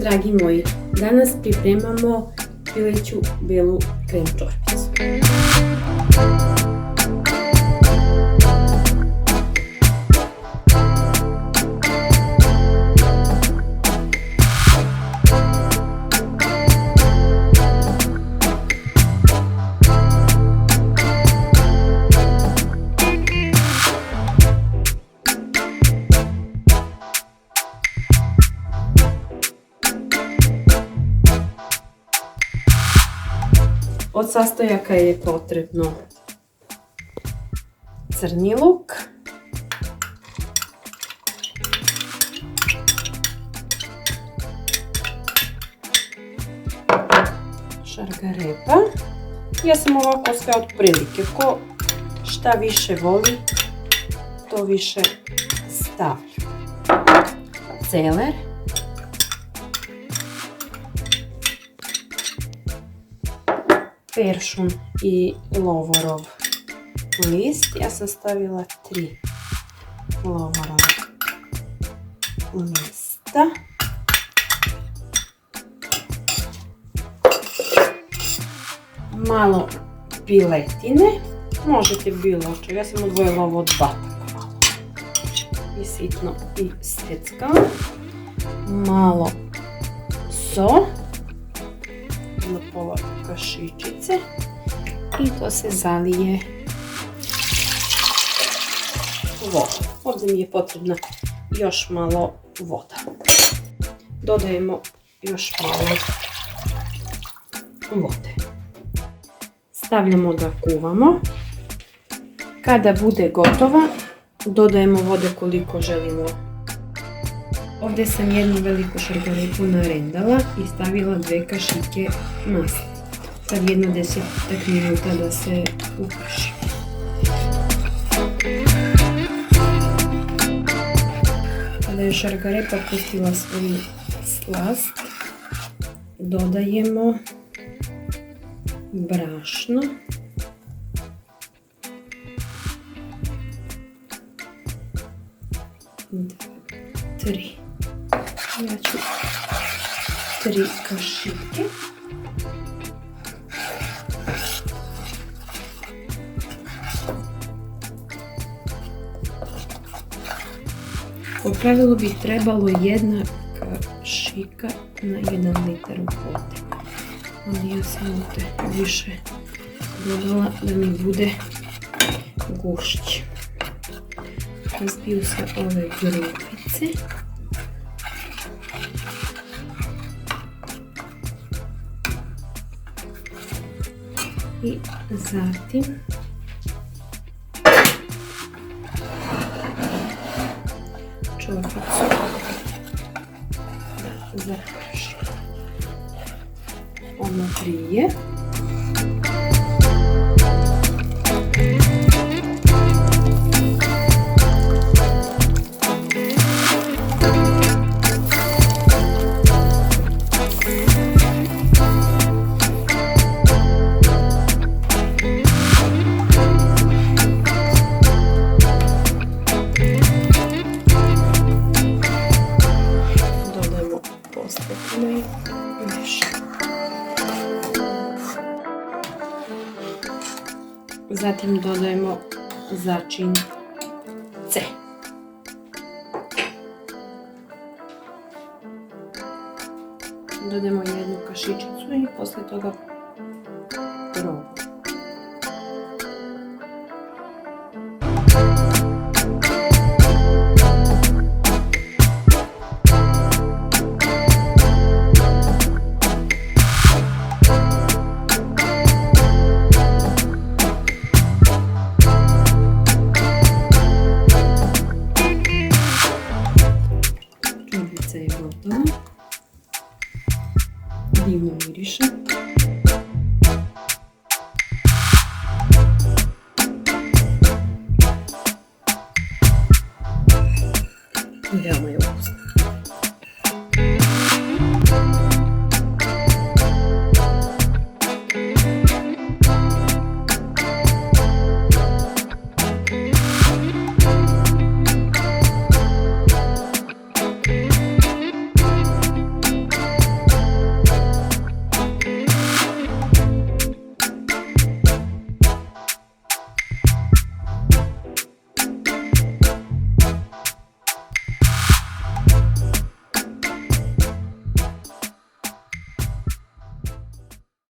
dragi moji, danas pripremamo pileću belu krem čorbicu. Od sastojaka je potrebno crni luk, šargarepa. Ja sam ovako sve od prilike, ko šta više voli, to više stavlja. Celer, peršun i lovorov list. Ja sam stavila 3 lovorova lista. Malo piletine, možete bilo čega. Ja sam odvojila ovo od bataka malo i sitno i steckala. Malo so na pola kašičice i to se zalije vodom. Ovdje mi je potrebna još malo voda. Dodajemo još malo vode. Stavljamo da kuvamo. Kada bude gotova, dodajemo vode koliko želimo. Ovdje sam jednu veliku šargarepu narendala i stavila 2 kašike masla. Sad jedno 10 minuta da se upraši. Kada je šargarepa pustila svoju slast, dodajemo brašno. Ja ću 3 kašike. Po pravilu bi trebalo 1 kašika na 1 litar vode. Ali ja sam ovdje više dodala da mi bude gušće. Razbiju se ove grupice. I zatim čorbicu da zaprašim. Ono prije. Zatim dodajemo začin C. Dodajemo 1 kašičicu i poslije toga robu. Čorbica je gotova. Divno miriše. Veoma je